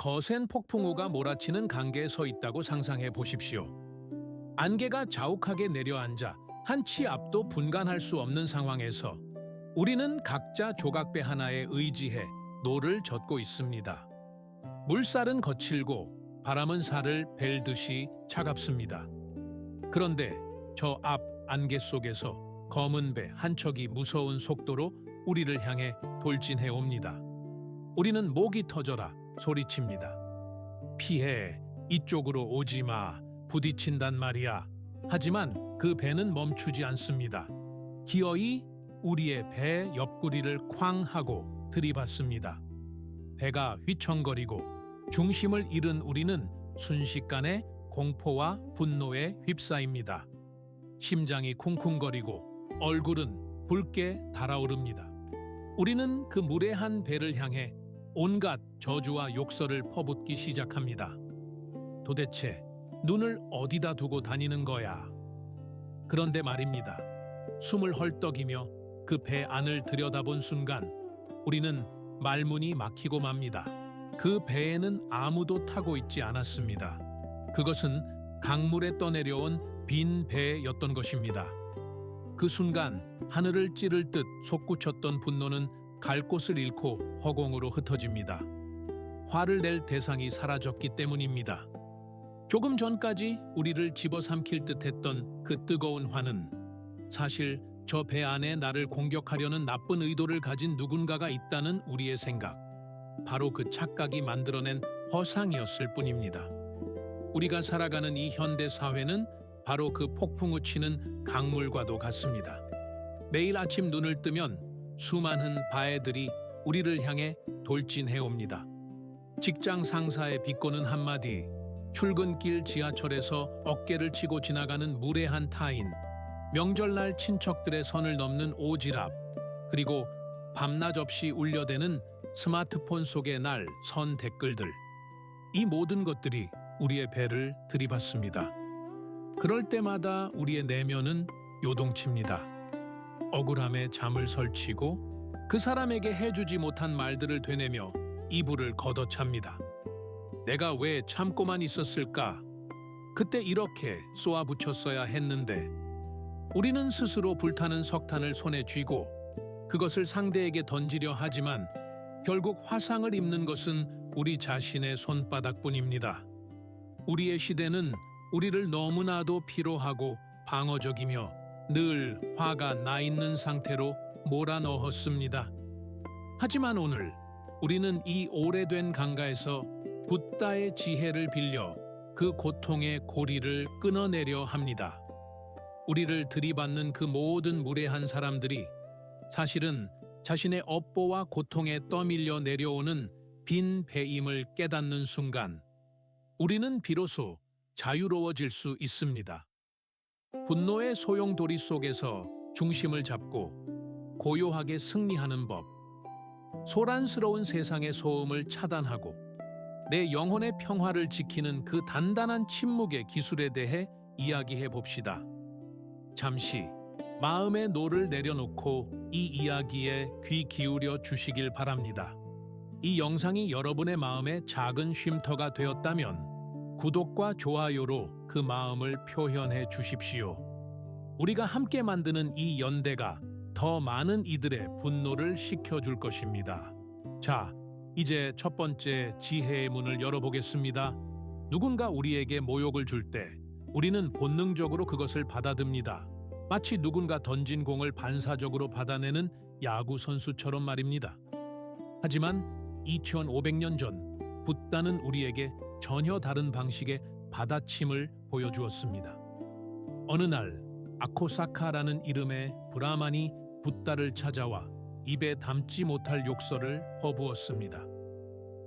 거센 폭풍우가 몰아치는 강계에 서 있다고 상상해 보십시오. 안개가 자욱하게 내려앉아 한 치 앞도 분간할 수 없는 상황에서 우리는 각자 조각배 하나에 의지해 노를 젓고 있습니다. 물살은 거칠고 바람은 살을 벨듯이 차갑습니다. 그런데 저 앞 안개 속에서 검은 배 한 척이 무서운 속도로 우리를 향해 돌진해 옵니다. 우리는 목이 터져라 소리칩니다. 피해, 이쪽으로 오지 마, 부딪힌단 말이야. 하지만 그 배는 멈추지 않습니다. 기어이 우리의 배 옆구리를 쾅 하고 들이받습니다. 배가 휘청거리고 중심을 잃은 우리는 순식간에 공포와 분노에 휩싸입니다. 심장이 쿵쿵거리고 얼굴은 붉게 달아오릅니다. 우리는 그 무례한 배를 향해 온갖 저주와 욕설을 퍼붓기 시작합니다. 도대체 눈을 어디다 두고 다니는 거야? 그런데 말입니다. 숨을 헐떡이며 그 배 안을 들여다본 순간 우리는 말문이 막히고 맙니다. 그 배에는 아무도 타고 있지 않았습니다. 그것은 강물에 떠내려온 빈 배였던 것입니다. 그 순간 하늘을 찌를 듯 솟구쳤던 분노는 갈 곳을 잃고 허공으로 흩어집니다. 화를 낼 대상이 사라졌기 때문입니다. 조금 전까지 우리를 집어삼킬 듯했던 그 뜨거운 화는 사실 저 배 안에 나를 공격하려는 나쁜 의도를 가진 누군가가 있다는 우리의 생각, 바로 그 착각이 만들어낸 허상이었을 뿐입니다. 우리가 살아가는 이 현대 사회는 바로 그 폭풍우 치는 강물과도 같습니다. 매일 아침 눈을 뜨면 수많은 바해들이 우리를 향해 돌진해 옵니다. 직장 상사의 비꼬는 한마디, 출근길 지하철에서 어깨를 치고 지나가는 무례한 타인, 명절날 친척들의 선을 넘는 오지랖, 그리고 밤낮 없이 울려대는 스마트폰 속의 날 선 댓글들. 이 모든 것들이 우리의 배를 들이받습니다. 그럴 때마다 우리의 내면은 요동칩니다. 억울함에 잠을 설치고 그 사람에게 해주지 못한 말들을 되뇌며 이불을 걷어찹니다. 내가 왜 참고만 있었을까? 그때 이렇게 쏘아붙였어야 했는데. 우리는 스스로 불타는 석탄을 손에 쥐고 그것을 상대에게 던지려 하지만 결국 화상을 입는 것은 우리 자신의 손바닥뿐입니다. 우리의 시대는 우리를 너무나도 피로하고 방어적이며 늘 화가 나 있는 상태로 몰아넣었습니다. 하지만 오늘 우리는 이 오래된 강가에서 붓다의 지혜를 빌려 그 고통의 고리를 끊어내려 합니다. 우리를 들이받는 그 모든 무례한 사람들이 사실은 자신의 업보와 고통에 떠밀려 내려오는 빈 배임을 깨닫는 순간 우리는 비로소 자유로워질 수 있습니다. 분노의 소용돌이 속에서 중심을 잡고 고요하게 승리하는 법, 소란스러운 세상의 소음을 차단하고 내 영혼의 평화를 지키는 그 단단한 침묵의 기술에 대해 이야기해 봅시다. 잠시 마음의 노를 내려놓고 이 이야기에 귀 기울여 주시길 바랍니다. 이 영상이 여러분의 마음에 작은 쉼터가 되었다면 구독과 좋아요로 그 마음을 표현해 주십시오. 우리가 함께 만드는 이 연대가 더 많은 이들의 분노를 식혀줄 것입니다. 자, 이제 첫 번째 지혜의 문을 열어보겠습니다. 누군가 우리에게 모욕을 줄 때 우리는 본능적으로 그것을 받아듭니다. 마치 누군가 던진 공을 반사적으로 받아내는 야구 선수처럼 말입니다. 하지만 2500년 전 붓다는 우리에게 전혀 다른 방식의 받아침을 보여주었습니다. 어느 날 아코사카라는 이름의 브라만이 붓다를 찾아와 입에 담지 못할 욕설을 퍼부었습니다.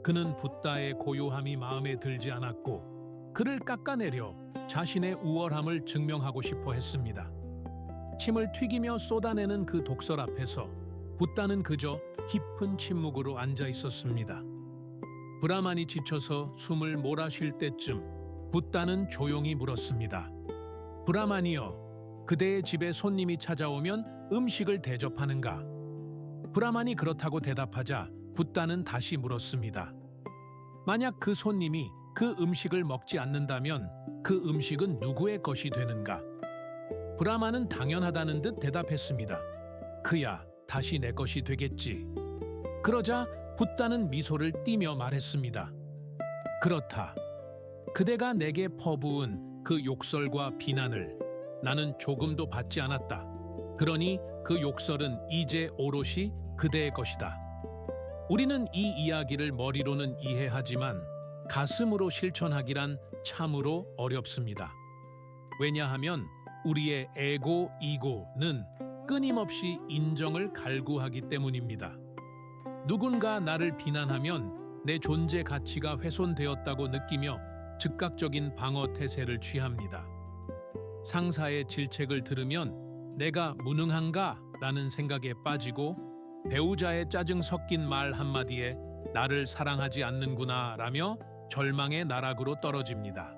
그는 붓다의 고요함이 마음에 들지 않았고 그를 깎아내려 자신의 우월함을 증명하고 싶어 했습니다. 침을 튀기며 쏟아내는 그 독설 앞에서 붓다는 그저 깊은 침묵으로 앉아 있었습니다. 브라만이 지쳐서 숨을 몰아쉴 때쯤 붓다는 조용히 물었습니다. 브라만이여, 그대의 집에 손님이 찾아오면 음식을 대접하는가? 브라만이 그렇다고 대답하자 붓다는 다시 물었습니다. 만약 그 손님이 그 음식을 먹지 않는다면 그 음식은 누구의 것이 되는가? 브라마는 당연하다는 듯 대답했습니다. 그야 다시 내 것이 되겠지. 그러자 붓다는 미소를 띠며 말했습니다. 그렇다. 그대가 내게 퍼부은 그 욕설과 비난을 나는 조금도 받지 않았다. 그러니 그 욕설은 이제 오롯이 그대의 것이다. 우리는 이 이야기를 머리로는 이해하지만 가슴으로 실천하기란 참으로 어렵습니다. 왜냐하면 우리의 에고, 이고는 끊임없이 인정을 갈구하기 때문입니다. 누군가 나를 비난하면 내 존재 가치가 훼손되었다고 느끼며 즉각적인 방어 태세를 취합니다. 상사의 질책을 들으면 내가 무능한가? 라는 생각에 빠지고 배우자의 짜증 섞인 말 한마디에 나를 사랑하지 않는구나 라며 절망의 나락으로 떨어집니다.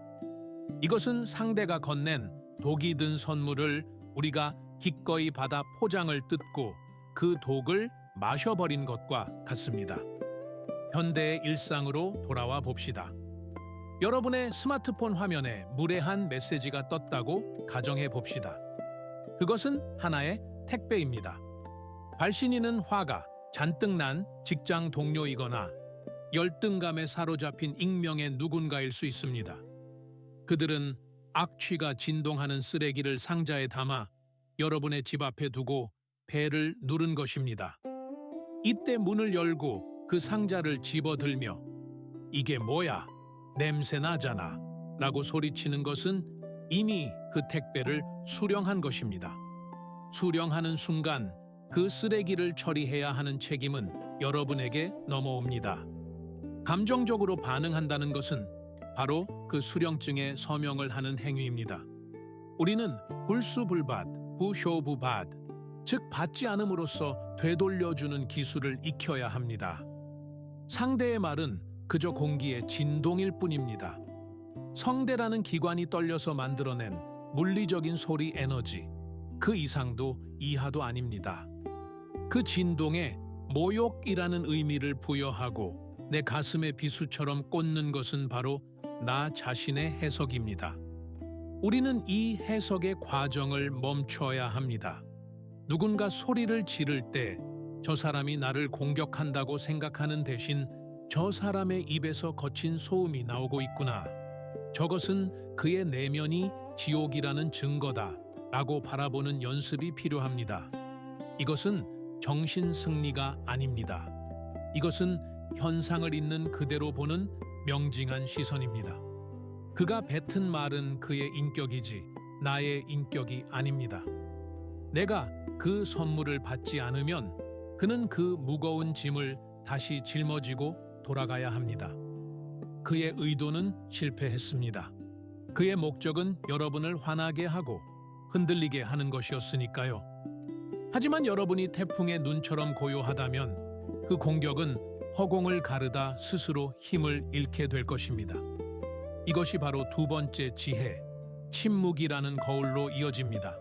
이것은 상대가 건넨 독이 든 선물을 우리가 기꺼이 받아 포장을 뜯고 그 독을 마셔버린 것과 같습니다. 현대의 일상으로 돌아와 봅시다. 여러분의 스마트폰 화면에 무례한 메시지가 떴다고 가정해 봅시다. 그것은 하나의 택배입니다. 발신인은 화가 잔뜩 난 직장 동료이거나 열등감에 사로잡힌 익명의 누군가일 수 있습니다. 그들은 악취가 진동하는 쓰레기를 상자에 담아 여러분의 집 앞에 두고 배를 누른 것입니다. 이때 문을 열고 그 상자를 집어들며 이게 뭐야? 냄새 나잖아 라고 소리치는 것은 이미 그 택배를 수령한 것입니다. 수령하는 순간 그 쓰레기를 처리해야 하는 책임은 여러분에게 넘어옵니다. 감정적으로 반응한다는 것은 바로 그 수령증에 서명을 하는 행위입니다. 우리는 불수불밭, 부쇼부밭, 즉 받지 않음으로써 되돌려주는 기술을 익혀야 합니다. 상대의 말은 그저 공기의 진동일 뿐입니다. 성대라는 기관이 떨려서 만들어낸 물리적인 소리 에너지, 그 이상도 이하도 아닙니다. 그 진동에 모욕이라는 의미를 부여하고 내 가슴에 비수처럼 꽂는 것은 바로 나 자신의 해석입니다. 우리는 이 해석의 과정을 멈춰야 합니다. 누군가 소리를 지를 때 저 사람이 나를 공격한다고 생각하는 대신 저 사람의 입에서 거친 소음이 나오고 있구나. 저것은 그의 내면이 지옥이라는 증거다 라고 바라보는 연습이 필요합니다. 이것은 정신 승리가 아닙니다. 이것은 현상을 있는 그대로 보는 명징한 시선입니다. 그가 뱉은 말은 그의 인격이지 나의 인격이 아닙니다. 내가 그 선물을 받지 않으면 그는 그 무거운 짐을 다시 짊어지고 돌아가야 합니다. 그의 의도는 실패했습니다. 그의 목적은 여러분을 화나게 하고 흔들리게 하는 것이었으니까요. 하지만 여러분이 태풍의 눈처럼 고요하다면 그 공격은 허공을 가르다 스스로 힘을 잃게 될 것입니다. 이것이 바로 두 번째 지혜, 침묵이라는 거울로 이어집니다.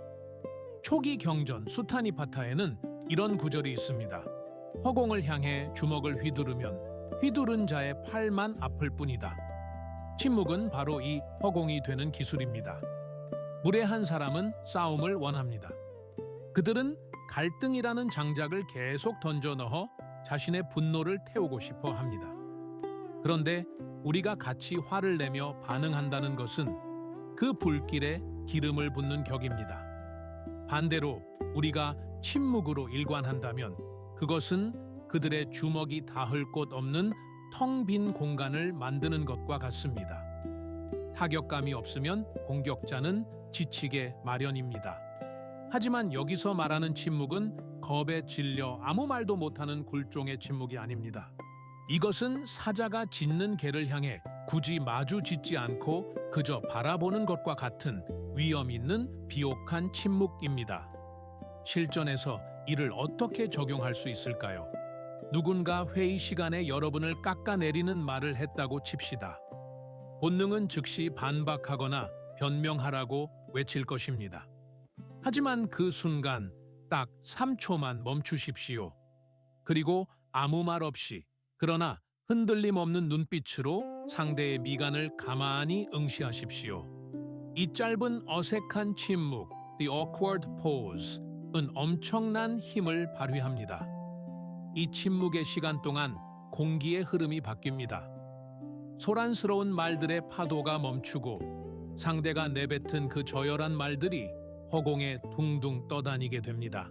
초기 경전 수타니파타에는 이런 구절이 있습니다. 허공을 향해 주먹을 휘두르면 휘두른 자의 팔만 아플 뿐이다. 침묵은 바로 이 허공이 되는 기술입니다. 무례한 사람은 싸움을 원합니다. 그들은 갈등이라는 장작을 계속 던져 넣어 자신의 분노를 태우고 싶어 합니다. 그런데 우리가 같이 화를 내며 반응한다는 것은 그 불길에 기름을 붓는 격입니다. 반대로 우리가 침묵으로 일관한다면 그것은 그들의 주먹이 닿을 곳 없는 텅 빈 공간을 만드는 것과 같습니다. 타격감이 없으면 공격자는 지치게 마련입니다. 하지만 여기서 말하는 침묵은 겁에 질려 아무 말도 못하는 굴종의 침묵이 아닙니다. 이것은 사자가 짖는 개를 향해 굳이 마주 짖지 않고 그저 바라보는 것과 같은 위험 있는 비옥한 침묵입니다. 실전에서 이를 어떻게 적용할 수 있을까요? 누군가 회의 시간에 여러분을 깎아내리는 말을 했다고 칩시다. 본능은 즉시 반박하거나 변명하라고 외칠 것입니다. 하지만 그 순간 딱 3초만 멈추십시오. 그리고 아무 말 없이 그러나 흔들림 없는 눈빛으로 상대의 미간을 가만히 응시하십시오. 이 짧은 어색한 침묵, the awkward pause은 엄청난 힘을 발휘합니다. 이 침묵의 시간 동안 공기의 흐름이 바뀝니다. 소란스러운 말들의 파도가 멈추고 상대가 내뱉은 그 저열한 말들이 허공에 둥둥 떠다니게 됩니다.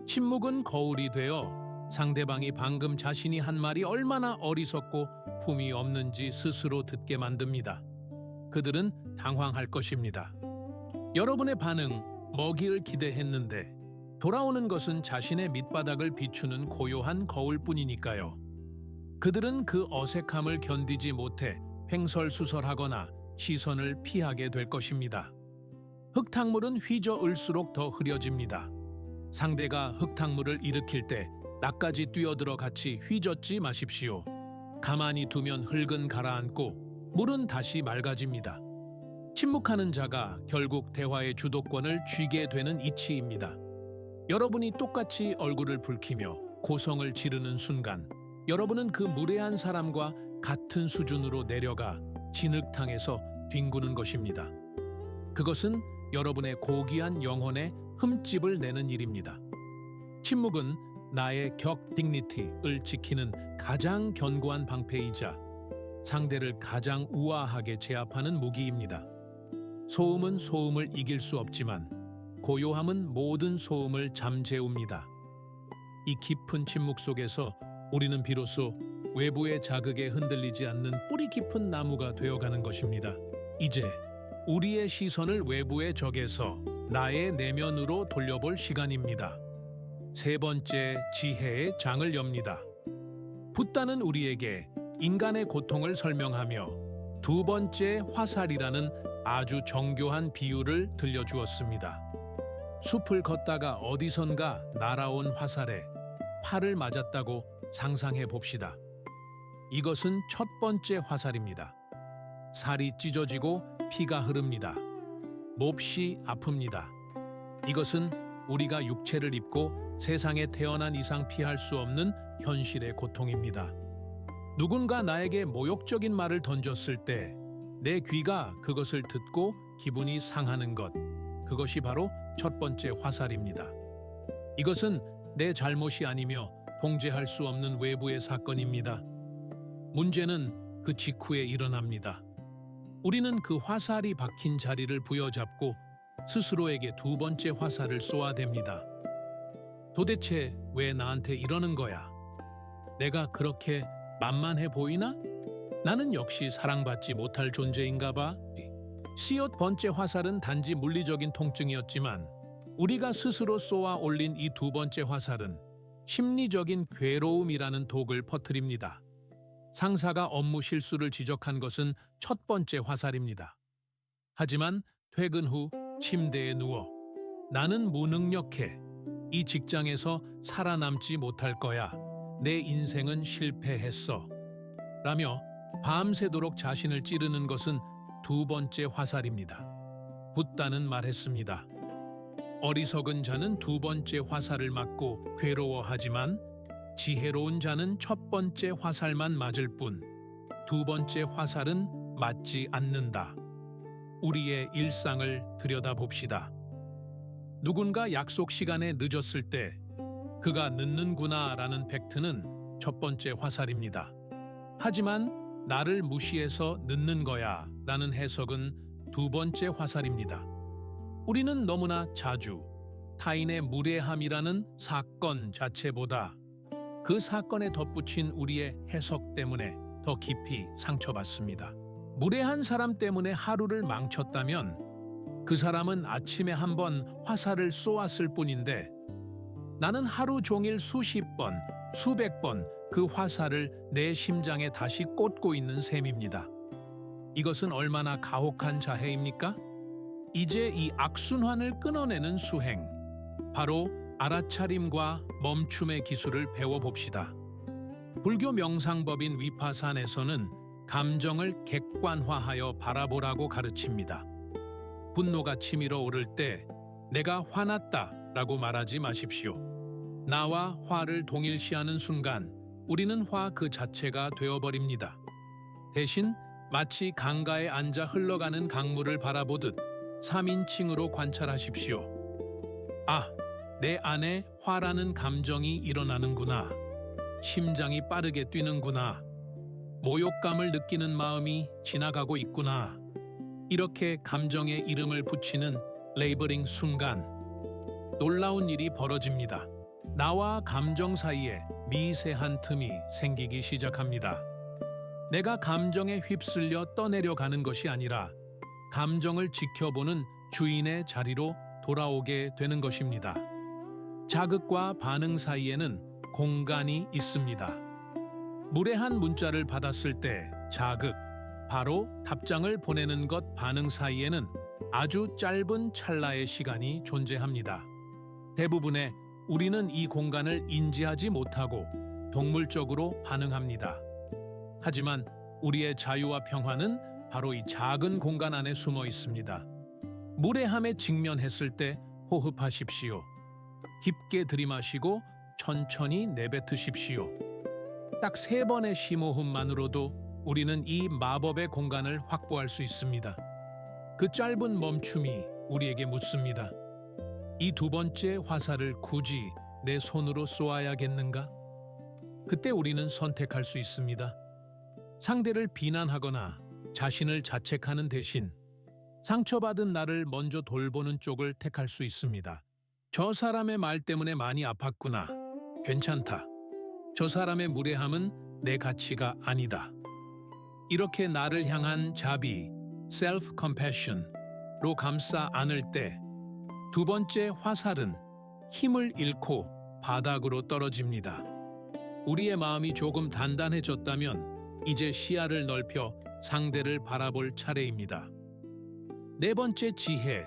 침묵은 거울이 되어 상대방이 방금 자신이 한 말이 얼마나 어리석고 품이 없는지 스스로 듣게 만듭니다. 그들은 당황할 것입니다. 여러분의 반응, 뭐길 기대했는데 돌아오는 것은 자신의 밑바닥을 비추는 고요한 거울뿐이니까요. 그들은 그 어색함을 견디지 못해 횡설수설하거나 시선을 피하게 될 것입니다. 흙탕물은 휘저을수록 더 흐려집니다. 상대가 흙탕물을 일으킬 때 나까지 뛰어들어 같이 휘젓지 마십시오. 가만히 두면 흙은 가라앉고 물은 다시 맑아집니다. 침묵하는 자가 결국 대화의 주도권을 쥐게 되는 이치입니다. 여러분이 똑같이 얼굴을 붉히며 고성을 지르는 순간 여러분은 그 무례한 사람과 같은 수준으로 내려가 진흙탕에서 뒹구는 것입니다. 그것은 여러분의 고귀한 영혼에 흠집을 내는 일입니다. 침묵은 나의 격 dignity를 지키는 가장 견고한 방패이자 상대를 가장 우아하게 제압하는 무기입니다. 소음은 소음을 이길 수 없지만 고요함은 모든 소음을 잠재웁니다. 이 깊은 침묵 속에서 우리는 비로소 외부의 자극에 흔들리지 않는 뿌리 깊은 나무가 되어가는 것입니다. 이제 우리의 시선을 외부의 적에서 나의 내면으로 돌려볼 시간입니다. 세 번째 지혜의 장을 엽니다. 붓다는 우리에게 인간의 고통을 설명하며 두 번째 화살이라는 아주 정교한 비유를 들려주었습니다. 숲을 걷다가 어디선가 날아온 화살에 팔을 맞았다고 상상해 봅시다. 이것은 첫 번째 화살입니다. 살이 찢어지고 피가 흐릅니다. 몹시 아픕니다. 이것은 우리가 육체를 입고 세상에 태어난 이상 피할 수 없는 현실의 고통입니다. 누군가 나에게 모욕적인 말을 던졌을 때 내 귀가 그것을 듣고 기분이 상하는 것, 그것이 바로 첫 번째 화살입니다. 이것은 내 잘못이 아니며 통제할 수 없는 외부의 사건입니다. 문제는 그 직후에 일어납니다. 우리는 그 화살이 박힌 자리를 부여잡고 스스로에게 두 번째 화살을 쏘아댑니다. 도대체 왜 나한테 이러는 거야? 내가 그렇게 만만해 보이나? 나는 역시 사랑받지 못할 존재인가 봐. 첫 번째 화살은 단지 물리적인 통증이었지만 우리가 스스로 쏘아 올린 이 두 번째 화살은 심리적인 괴로움이라는 독을 퍼뜨립니다. 상사가 업무 실수를 지적한 것은 첫 번째 화살입니다. 하지만 퇴근 후 침대에 누워 나는 무능력해. 이 직장에서 살아남지 못할 거야. 내 인생은 실패했어. 라며 밤새도록 자신을 찌르는 것은 두 번째 화살입니다. 붓다는 말했습니다. 어리석은 자는 두 번째 화살을 맞고 괴로워하지만 지혜로운 자는 첫 번째 화살만 맞을 뿐 두 번째 화살은 맞지 않는다. 우리의 일상을 들여다봅시다. 누군가 약속 시간에 늦었을 때 그가 늦는구나라는 팩트는 첫 번째 화살입니다. 하지만 나를 무시해서 늦는 거야 라는 해석은 두 번째 화살입니다. 우리는 너무나 자주 타인의 무례함이라는 사건 자체보다 그 사건에 덧붙인 우리의 해석 때문에 더 깊이 상처받습니다. 무례한 사람 때문에 하루를 망쳤다면 그 사람은 아침에 한번 화살을 쏘았을 뿐인데 나는 하루 종일 수십 번, 수백 번 그 화살을 내 심장에 다시 꽂고 있는 셈입니다. 이것은 얼마나 가혹한 자해입니까? 이제 이 악순환을 끊어내는 수행, 바로 알아차림과 멈춤의 기술을 배워봅시다. 불교 명상법인 위파산에서는 감정을 객관화하여 바라보라고 가르칩니다. 분노가 치밀어 오를 때 내가 화났다 라고 말하지 마십시오. 나와 화를 동일시하는 순간 우리는 화 그 자체가 되어버립니다. 대신 마치 강가에 앉아 흘러가는 강물을 바라보듯 3인칭으로 관찰하십시오. 아, 내 안에 화라는 감정이 일어나는구나. 심장이 빠르게 뛰는구나. 모욕감을 느끼는 마음이 지나가고 있구나. 이렇게 감정에 이름을 붙이는 레이버링 순간 놀라운 일이 벌어집니다. 나와 감정 사이에 미세한 틈이 생기기 시작합니다. 내가 감정에 휩쓸려 떠내려가는 것이 아니라 감정을 지켜보는 주인의 자리로 돌아오게 되는 것입니다. 자극과 반응 사이에는 공간이 있습니다. 무례한 문자를 받았을 때 자극, 바로 답장을 보내는 것 반응 사이에는 아주 짧은 찰나의 시간이 존재합니다. 대부분의 우리는 이 공간을 인지하지 못하고 동물적으로 반응합니다. 하지만 우리의 자유와 평화는 바로 이 작은 공간 안에 숨어 있습니다. 무례함에 직면했을 때 호흡하십시오. 깊게 들이마시고 천천히 내뱉으십시오. 딱 3번의 심호흡만으로도 우리는 이 마법의 공간을 확보할 수 있습니다. 그 짧은 멈춤이 우리에게 묻습니다. 이 2번째 화살을 굳이 내 손으로 쏘아야겠는가? 그때 우리는 선택할 수 있습니다. 상대를 비난하거나 자신을 자책하는 대신 상처받은 나를 먼저 돌보는 쪽을 택할 수 있습니다. 저 사람의 말 때문에 많이 아팠구나. 괜찮다. 저 사람의 무례함은 내 가치가 아니다. 이렇게 나를 향한 자비, self-compassion로 감싸 안을 때 2번째 화살은 힘을 잃고 바닥으로 떨어집니다. 우리의 마음이 조금 단단해졌다면 이제 시야를 넓혀 상대를 바라볼 차례입니다. 4번째 지혜,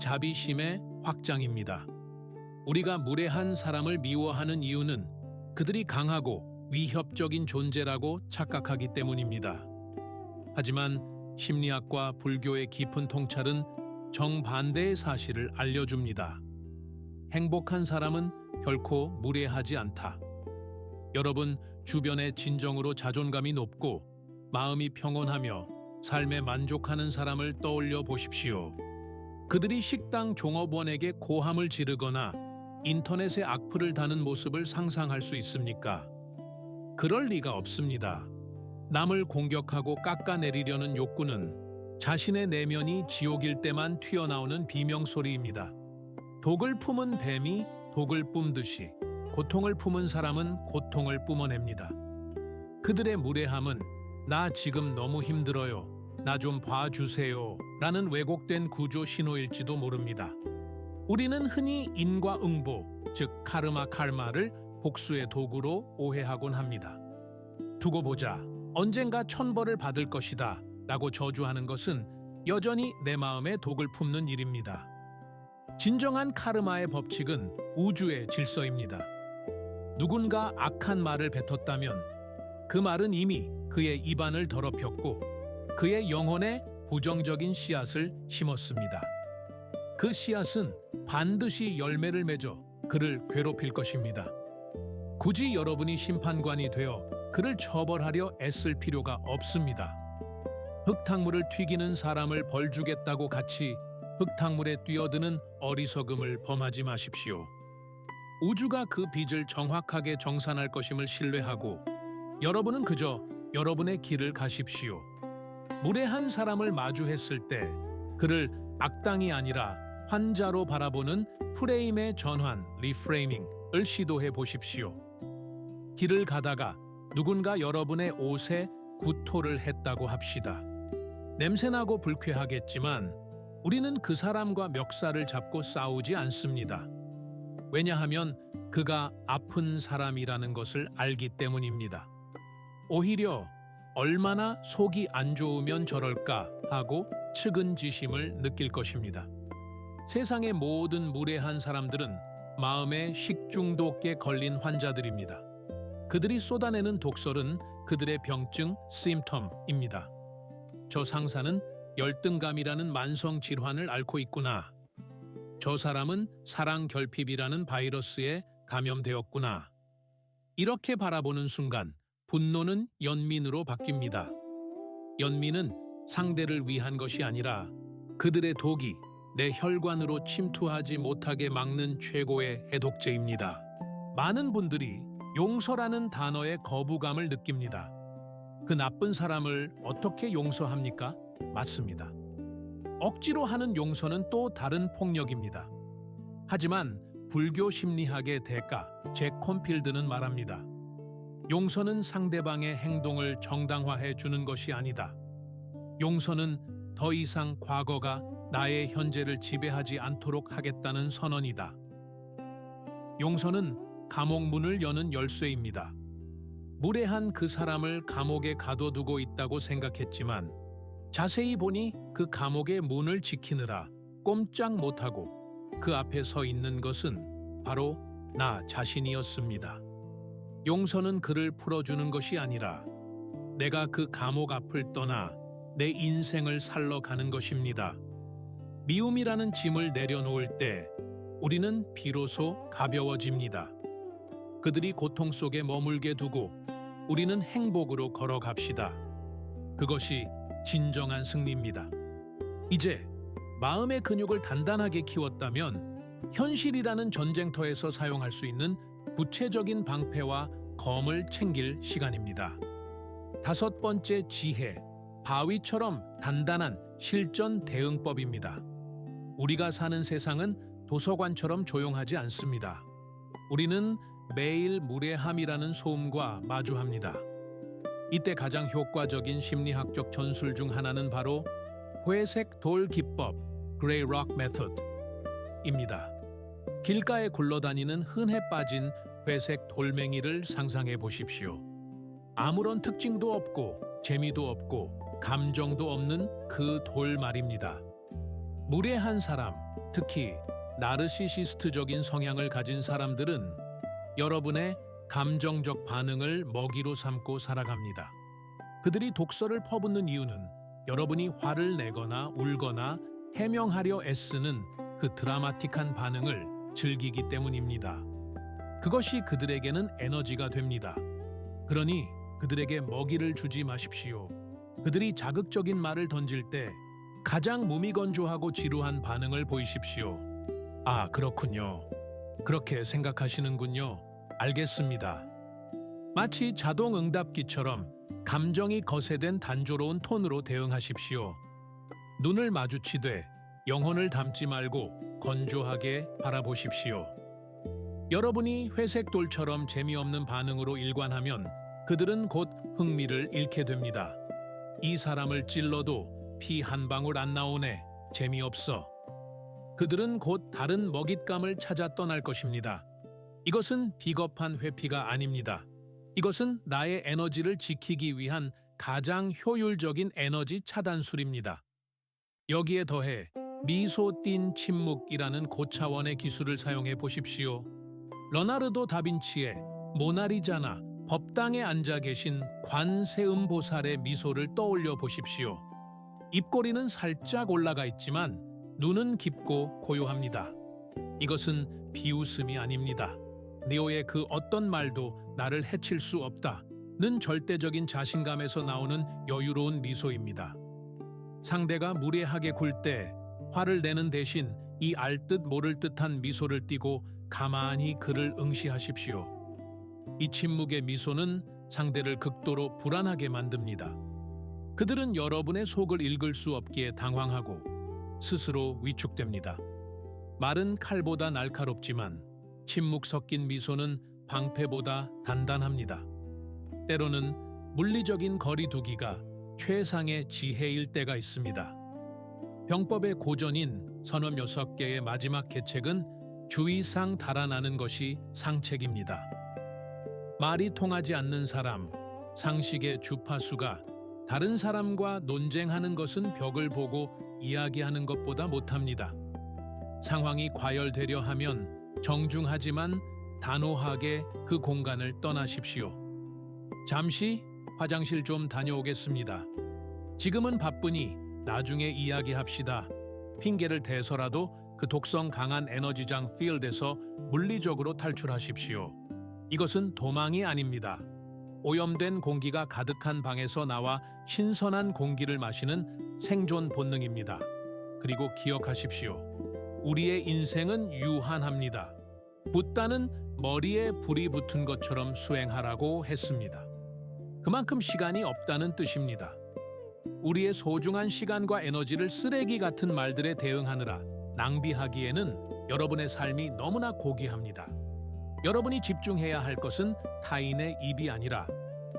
자비심의 확장입니다. 우리가 무례한 사람을 미워하는 이유는 그들이 강하고 위협적인 존재라고 착각하기 때문입니다. 하지만 심리학과 불교의 깊은 통찰은 정반대의 사실을 알려줍니다. 행복한 사람은 결코 무례하지 않다. 여러분 주변의 진정으로 자존감이 높고 마음이 평온하며 삶에 만족하는 사람을 떠올려 보십시오. 그들이 식당 종업원에게 고함을 지르거나 인터넷에 악플을 다는 모습을 상상할 수 있습니까? 그럴 리가 없습니다. 남을 공격하고 깎아내리려는 욕구는 자신의 내면이 지옥일 때만 튀어나오는 비명소리입니다. 독을 품은 뱀이 독을 뿜듯이 고통을 품은 사람은 고통을 뿜어냅니다. 그들의 무례함은 나 지금 너무 힘들어요. 나 좀 봐주세요. 라는 왜곡된 구조 신호일지도 모릅니다. 우리는 흔히 인과응보, 즉 카르마를 복수의 도구로 오해하곤 합니다. 두고 보자. 언젠가 천벌을 받을 것이다. 라고 저주하는 것은 여전히 내 마음에 독을 품는 일입니다. 진정한 카르마의 법칙은 우주의 질서입니다. 누군가 악한 말을 뱉었다면 그 말은 이미 그의 입안을 더럽혔고 그의 영혼에 부정적인 씨앗을 심었습니다. 그 씨앗은 반드시 열매를 맺어 그를 괴롭힐 것입니다. 굳이 여러분이 심판관이 되어 그를 처벌하려 애쓸 필요가 없습니다. 흙탕물을 튀기는 사람을 벌 주겠다고 같이 흙탕물에 뛰어드는 어리석음을 범하지 마십시오. 우주가 그 빚을 정확하게 정산할 것임을 신뢰하고 여러분은 그저 여러분의 길을 가십시오. 무례한 사람을 마주했을 때 그를 악당이 아니라 환자로 바라보는 프레임의 전환, 리프레이밍을 시도해 보십시오. 길을 가다가 누군가 여러분의 옷에 구토를 했다고 합시다. 냄새나고 불쾌하겠지만 우리는 그 사람과 멱살을 잡고 싸우지 않습니다. 왜냐하면 그가 아픈 사람이라는 것을 알기 때문입니다. 오히려 얼마나 속이 안 좋으면 저럴까 하고 측은지심을 느낄 것입니다. 세상의 모든 무례한 사람들은 마음의 식중독에 걸린 환자들입니다. 그들이 쏟아내는 독설은 그들의 병증, 심텀입니다. 저 상사는 열등감이라는 만성 질환을 앓고 있구나. 저 사람은 사랑 결핍이라는 바이러스에 감염되었구나. 이렇게 바라보는 순간 분노는 연민으로 바뀝니다. 연민은 상대를 위한 것이 아니라 그들의 독이 내 혈관으로 침투하지 못하게 막는 최고의 해독제입니다. 많은 분들이 용서라는 단어에 거부감을 느낍니다. 그 나쁜 사람을 어떻게 용서합니까? 맞습니다. 억지로 하는 용서는 또 다른 폭력입니다. 하지만 불교 심리학의 대가 잭 콘필드는 말합니다. 용서는 상대방의 행동을 정당화해 주는 것이 아니다. 용서는 더 이상 과거가 나의 현재를 지배하지 않도록 하겠다는 선언이다. 용서는 감옥 문을 여는 열쇠입니다. 무례한 그 사람을 감옥에 가둬두고 있다고 생각했지만 자세히 보니 그 감옥의 문을 지키느라 꼼짝 못하고 그 앞에 서 있는 것은 바로 나 자신이었습니다. 용서는 그를 풀어주는 것이 아니라 내가 그 감옥 앞을 떠나 내 인생을 살러 가는 것입니다. 미움이라는 짐을 내려놓을 때 우리는 비로소 가벼워집니다. 그들이 고통 속에 머물게 두고 우리는 행복으로 걸어갑시다. 그것이 진정한 승리입니다. 이제 마음의 근육을 단단하게 키웠다면 현실이라는 전쟁터에서 사용할 수 있는 구체적인 방패와 검을 챙길 시간입니다. 5번째 지혜, 바위처럼 단단한 실전 대응법입니다. 우리가 사는 세상은 도서관처럼 조용하지 않습니다. 우리는 매일 무례함이라는 소음과 마주합니다. 이때 가장 효과적인 심리학적 전술 중 하나는 바로 회색 돌 기법, Grey Rock Method입니다. 길가에 굴러다니는 흔해 빠진 회색 돌멩이를 상상해 보십시오. 아무런 특징도 없고 재미도 없고 감정도 없는 그 돌 말입니다. 무례한 사람, 특히 나르시시스트적인 성향을 가진 사람들은 여러분의 감정적 반응을 먹이로 삼고 살아갑니다. 그들이 독서를 퍼붓는 이유는 여러분이 화를 내거나 울거나 해명하려 애쓰는 그 드라마틱한 반응을 즐기기 때문입니다. 그것이 그들에게는 에너지가 됩니다. 그러니 그들에게 먹이를 주지 마십시오. 그들이 자극적인 말을 던질 때 가장 무미건조하고 지루한 반응을 보이십시오. 아, 그렇군요. 그렇게 생각하시는군요. 알겠습니다. 마치 자동 응답기처럼 감정이 거세된 단조로운 톤으로 대응하십시오. 눈을 마주치되 영혼을 담지 말고 건조하게 바라보십시오. 여러분이 회색 돌처럼 재미없는 반응으로 일관하면 그들은 곧 흥미를 잃게 됩니다. 이 사람을 찔러도 피 한 방울 안 나오네. 재미없어. 그들은 곧 다른 먹잇감을 찾아 떠날 것입니다. 이것은 비겁한 회피가 아닙니다. 이것은 나의 에너지를 지키기 위한 가장 효율적인 에너지 차단술입니다. 여기에 더해 미소 띤 침묵이라는 고차원의 기술을 사용해 보십시오. 러나르도 다빈치의 모나리자나 법당에 앉아 계신 관세음보살의 미소를 떠올려 보십시오. 입꼬리는 살짝 올라가 있지만 눈은 깊고 고요합니다. 이것은 비웃음이 아닙니다. 네오의 그 어떤 말도 나를 해칠 수 없다는 절대적인 자신감에서 나오는 여유로운 미소입니다. 상대가 무례하게 굴 때 화를 내는 대신 이 알듯 모를 듯한 미소를 띠고 가만히 그를 응시하십시오. 이 침묵의 미소는 상대를 극도로 불안하게 만듭니다. 그들은 여러분의 속을 읽을 수 없기에 당황하고 스스로 위축됩니다. 말은 칼보다 날카롭지만 침묵 섞인 미소는 방패보다 단단합니다. 때로는 물리적인 거리두기가 최상의 지혜일 때가 있습니다. 병법의 고전인 선원 6개의 마지막 계책은 주의상 달아나는 것이 상책입니다. 말이 통하지 않는 사람, 상식의 주파수가 다른 사람과 논쟁하는 것은 벽을 보고 이야기하는 것보다 못합니다. 상황이 과열되려 하면 정중하지만 단호하게 그 공간을 떠나십시오. 잠시 화장실 좀 다녀오겠습니다. 지금은 바쁘니 나중에 이야기합시다. 핑계를 대서라도 그 독성 강한 에너지장 필드에서 물리적으로 탈출하십시오. 이것은 도망이 아닙니다. 오염된 공기가 가득한 방에서 나와 신선한 공기를 마시는 생존 본능입니다. 그리고 기억하십시오. 우리의 인생은 유한합니다. 붓다는 머리에 불이 붙은 것처럼 수행하라고 했습니다. 그만큼 시간이 없다는 뜻입니다. 우리의 소중한 시간과 에너지를 쓰레기 같은 말들에 대응하느라 낭비하기에는 여러분의 삶이 너무나 고귀합니다. 여러분이 집중해야 할 것은 타인의 입이 아니라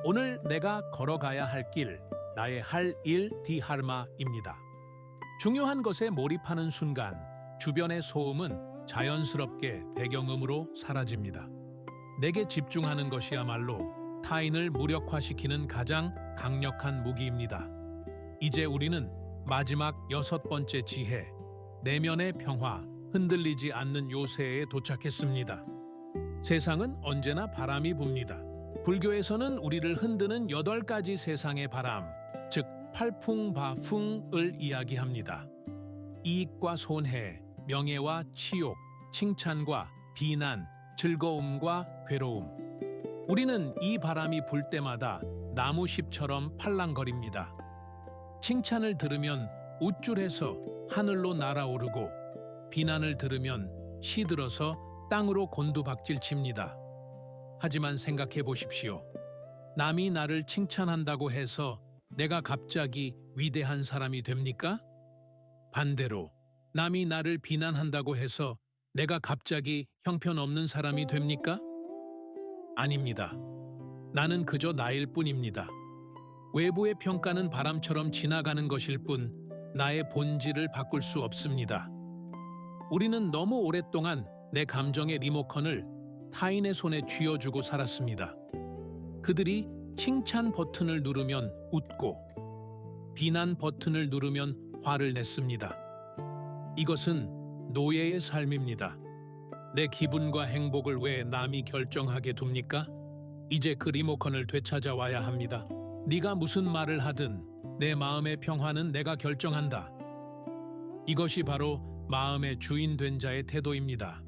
오늘 내가 걸어가야 할 길, 나의 할 일 디하르마입니다. 중요한 것에 몰입하는 순간 주변의 소음은 자연스럽게 배경음으로 사라집니다. 내게 집중하는 것이야말로 타인을 무력화시키는 가장 강력한 무기입니다. 이제 우리는 마지막 6번째 지혜, 내면의 평화, 흔들리지 않는 요새에 도착했습니다. 세상은 언제나 바람이 붑니다. 불교에서는 우리를 흔드는 8가지 세상의 바람, 즉 팔풍바풍을 이야기합니다. 이익과 손해, 명예와 치욕, 칭찬과 비난, 즐거움과 괴로움. 우리는 이 바람이 불 때마다 나무잎처럼 팔랑거립니다. 칭찬을 들으면 우쭐해서 하늘로 날아오르고 비난을 들으면 시들어서 땅으로 곤두박질칩니다. 하지만 생각해 보십시오. 남이 나를 칭찬한다고 해서 내가 갑자기 위대한 사람이 됩니까? 반대로 남이 나를 비난한다고 해서 내가 갑자기 형편없는 사람이 됩니까? 아닙니다. 나는 그저 나일 뿐입니다. 외부의 평가는 바람처럼 지나가는 것일 뿐 나의 본질을 바꿀 수 없습니다. 우리는 너무 오랫동안 내 감정의 리모컨을 타인의 손에 쥐어주고 살았습니다. 그들이 칭찬 버튼을 누르면 웃고 비난 버튼을 누르면 화를 냈습니다. 이것은 노예의 삶입니다. 내 기분과 행복을 왜 남이 결정하게 둡니까? 이제 그 리모컨을 되찾아와야 합니다. 네가 무슨 말을 하든 내 마음의 평화는 내가 결정한다. 이것이 바로 마음의 주인 된 자의 태도입니다.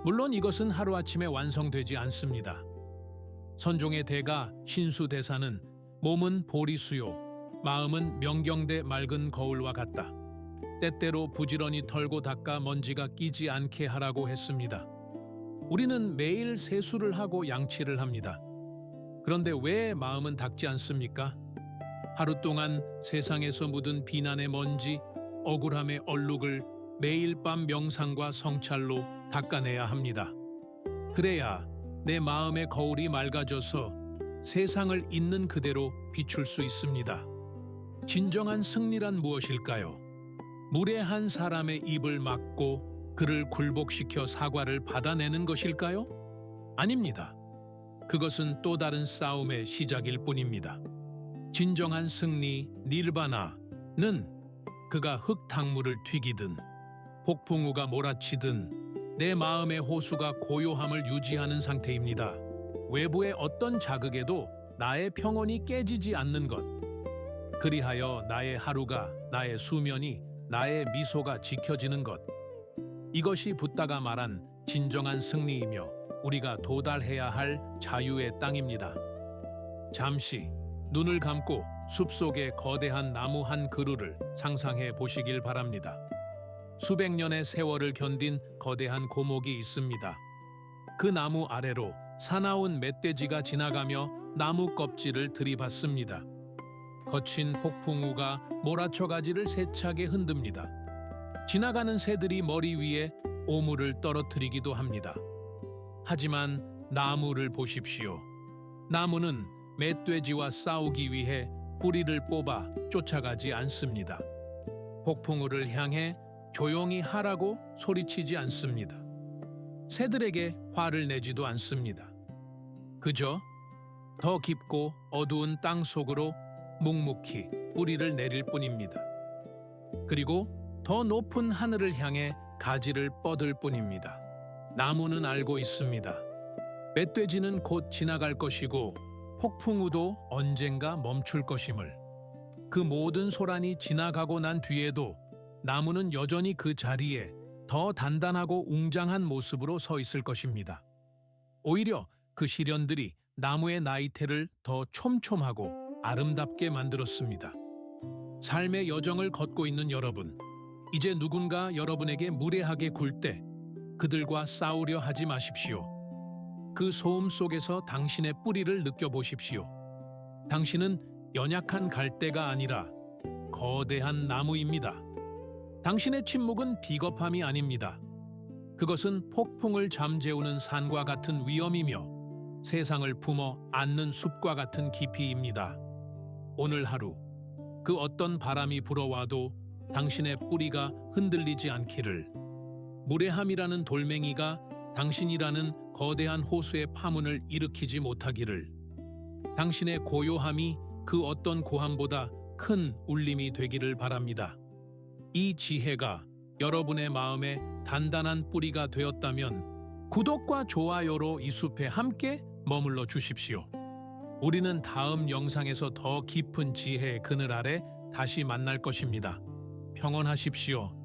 물론 이것은 하루아침에 완성되지 않습니다. 선종의 대가 신수대사는 몸은 보리수요, 마음은 명경대 맑은 거울과 같다. 때때로 부지런히 털고 닦아 먼지가 끼지 않게 하라고 했습니다. 우리는 매일 세수를 하고 양치를 합니다. 그런데 왜 마음은 닦지 않습니까? 하루 동안 세상에서 묻은 비난의 먼지, 억울함의 얼룩을 매일 밤 명상과 성찰로 닦아내야 합니다. 그래야 내 마음의 거울이 맑아져서 세상을 있는 그대로 비출 수 있습니다. 진정한 승리란 무엇일까요? 무례한 사람의 입을 막고 그를 굴복시켜 사과를 받아내는 것일까요? 아닙니다. 그것은 또 다른 싸움의 시작일 뿐입니다. 진정한 승리, 닐바나는 그가 흙탕물을 튀기든 폭풍우가 몰아치든 내 마음의 호수가 고요함을 유지하는 상태입니다. 외부의 어떤 자극에도 나의 평온이 깨지지 않는 것. 그리하여 나의 하루가, 나의 수면이, 나의 미소가 지켜지는 것. 이것이 붓다가 말한 진정한 승리이며 우리가 도달해야 할 자유의 땅입니다. 잠시 눈을 감고 숲속의 거대한 나무 한 그루를 상상해 보시길 바랍니다. 수백 년의 세월을 견딘 거대한 고목이 있습니다. 그 나무 아래로 사나운 멧돼지가 지나가며 나무 껍질을 들이받습니다. 거친 폭풍우가 몰아쳐 가지를 세차게 흔듭니다. 지나가는 새들이 머리 위에 오물을 떨어뜨리기도 합니다. 하지만 나무를 보십시오. 나무는 멧돼지와 싸우기 위해 뿌리를 뽑아 쫓아가지 않습니다. 폭풍우를 향해 조용히 하라고 소리치지 않습니다. 새들에게 화를 내지도 않습니다. 그저 더 깊고 어두운 땅 속으로 묵묵히 뿌리를 내릴 뿐입니다. 그리고 더 높은 하늘을 향해 가지를 뻗을 뿐입니다. 나무는 알고 있습니다. 멧돼지는 곧 지나갈 것이고 폭풍우도 언젠가 멈출 것임을. 그 모든 소란이 지나가고 난 뒤에도 나무는 여전히 그 자리에 더 단단하고 웅장한 모습으로 서 있을 것입니다. 오히려 그 시련들이 나무의 나이테를 더 촘촘하고 아름답게 만들었습니다. 삶의 여정을 걷고 있는 여러분, 이제 누군가 여러분에게 무례하게 굴 때 그들과 싸우려 하지 마십시오. 그 소음 속에서 당신의 뿌리를 느껴보십시오. 당신은 연약한 갈대가 아니라 거대한 나무입니다. 당신의 침묵은 비겁함이 아닙니다. 그것은 폭풍을 잠재우는 산과 같은 위엄이며 세상을 품어 안는 숲과 같은 깊이입니다. 오늘 하루 그 어떤 바람이 불어와도 당신의 뿌리가 흔들리지 않기를, 무례함이라는 돌멩이가 당신이라는 거대한 호수의 파문을 일으키지 못하기를, 당신의 고요함이 그 어떤 고함보다 큰 울림이 되기를 바랍니다. 이 지혜가 여러분의 마음에 단단한 뿌리가 되었다면 구독과 좋아요로 이 숲에 함께 머물러 주십시오. 우리는 다음 영상에서 더 깊은 지혜의 그늘 아래 다시 만날 것입니다. 평온하십시오.